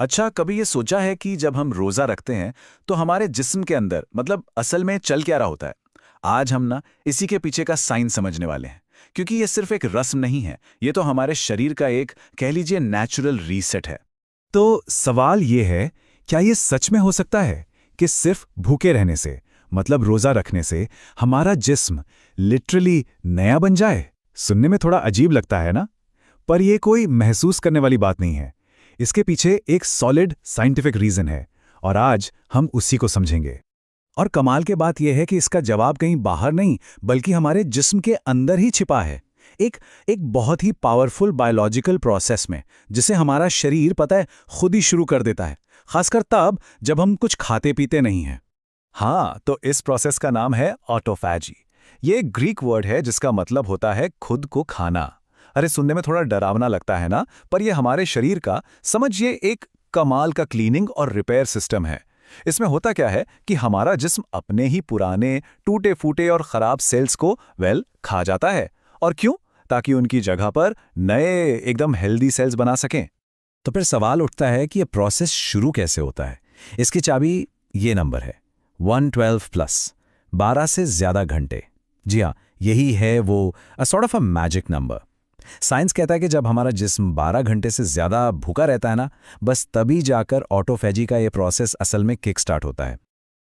अच्छा, कभी ये सोचा है कि जब हम रोजा रखते हैं तो हमारे जिस्म के अंदर मतलब असल में चल क्या रहा होता है? आज हम ना इसी के पीछे का साइंस समझने वाले हैं, क्योंकि ये सिर्फ एक रस्म नहीं है, ये तो हमारे शरीर का एक कह लीजिए नेचुरल रीसेट है। तो सवाल ये है, क्या ये सच में हो सकता है कि सिर्फ भूखे रहने से, मतलब रोजा रखने से, हमारा जिस्म लिटरली नया बन जाए? सुनने में थोड़ा अजीब लगता है ना? पर यह कोई महसूस करने वाली बात नहीं है। इसके पीछे एक सॉलिड साइंटिफिक रीजन है, और आज हम उसी को समझेंगे। और कमाल के बात यह है कि इसका जवाब कहीं बाहर नहीं, बल्कि हमारे जिस्म के अंदर ही छिपा है। एक एक बहुत ही पावरफुल बायोलॉजिकल प्रोसेस में, जिसे हमारा शरीर पता है खुद ही शुरू कर देता है, खासकर तब जब हम कुछ खाते पीते नहीं हैं। हाँ, तो इस प्रोसेस का नाम है ऑटोफैजी। ये एक ग्रीक वर्ड है जिसका मतलब होता है खुद को खाना। अरे, सुनने में थोड़ा डरावना लगता है ना, पर यह हमारे शरीर का, समझिए, एक कमाल का क्लीनिंग और रिपेयर सिस्टम है। इसमें होता क्या है कि हमारा जिस्म अपने ही पुराने टूटे फूटे और खराब सेल्स को खा जाता है। और क्यों? ताकि उनकी जगह पर नए एकदम हेल्दी सेल्स बना सकें। तो फिर सवाल उठता है कि यह प्रोसेस शुरू कैसे होता है। इसकी चाबी ये नंबर है, 112 प्लस, 12 से ज्यादा घंटे। जी हाँ, यही है वो sort of a magic number. Science कहता है कि जब हमारा जिस्म 12 घंटे से ज्यादा भूखा रहता है ना, बस तभी जाकर ऑटोफैजी का ये प्रोसेस असल में किक स्टार्ट होता है।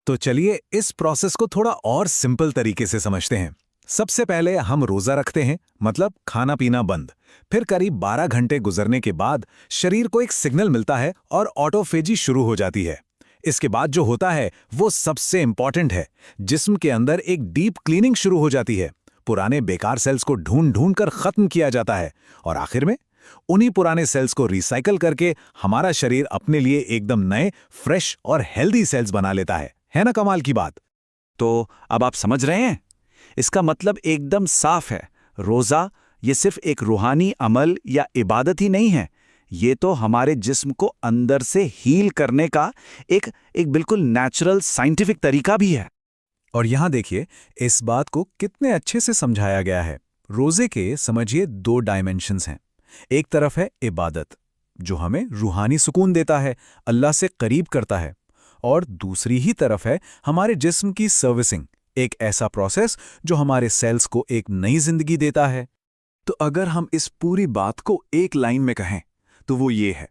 तो चलिए इस प्रोसेस को थोड़ा और सिंपल तरीके से समझते हैं। सबसे पहले हम रोजा रखते हैं, मतलब खाना पीना बंद। फिर करीब 12 घंटे गुजरने के बाद शरीर को एक सिग्नल मिलता है और ऑटोफेजी शुरू हो जाती है। इसके बाद जो होता है वो सबसे इंपॉर्टेंट है। जिस्म के अंदर एक डीप क्लीनिंग शुरू हो जाती है। पुराने बेकार सेल्स को ढूंढ ढूंढ कर खत्म किया जाता है, और आखिर में उन्हीं पुराने सेल्स को रिसाइकल करके हमारा शरीर अपने लिए एकदम नए, फ्रेश और हेल्दी सेल्स बना लेता है ना कमाल की बात? तो अब आप समझ रहे हैं, इसका मतलब एकदम साफ है। रोजा ये सिर्फ एक रूहानी अमल या इबादत ही नहीं है, ये तो हमारे जिस्म को अंदर से हील करने का एक एक बिल्कुल नेचुरल साइंटिफिक तरीका भी है। और यहां देखिए, इस बात को कितने अच्छे से समझाया गया है। रोजे के समझिए दो डायमेंशंस हैं। एक तरफ है इबादत, जो हमें रूहानी सुकून देता है, अल्लाह से करीब करता है। और दूसरी ही तरफ है हमारे जिस्म की सर्विसिंग, एक ऐसा प्रोसेस जो हमारे सेल्स को एक नई जिंदगी देता है। तो अगर हम इस पूरी बात को एक लाइन में कहें तो वो ये है,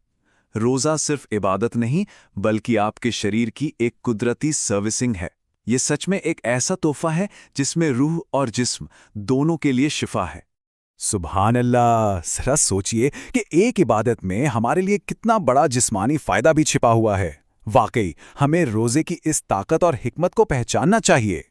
रोजा सिर्फ इबादत नहीं, बल्कि आपके शरीर की एक कुदरती सर्विसिंग है। ये सच में एक ऐसा तोहफा है जिसमें रूह और जिस्म दोनों के लिए शिफा है। सुभान अल्लाह! जरा सोचिए कि एक इबादत में हमारे लिए कितना बड़ा जिस्मानी फायदा भी छिपा हुआ है। वाकई हमें रोजे की इस ताकत और हिकमत को पहचानना चाहिए।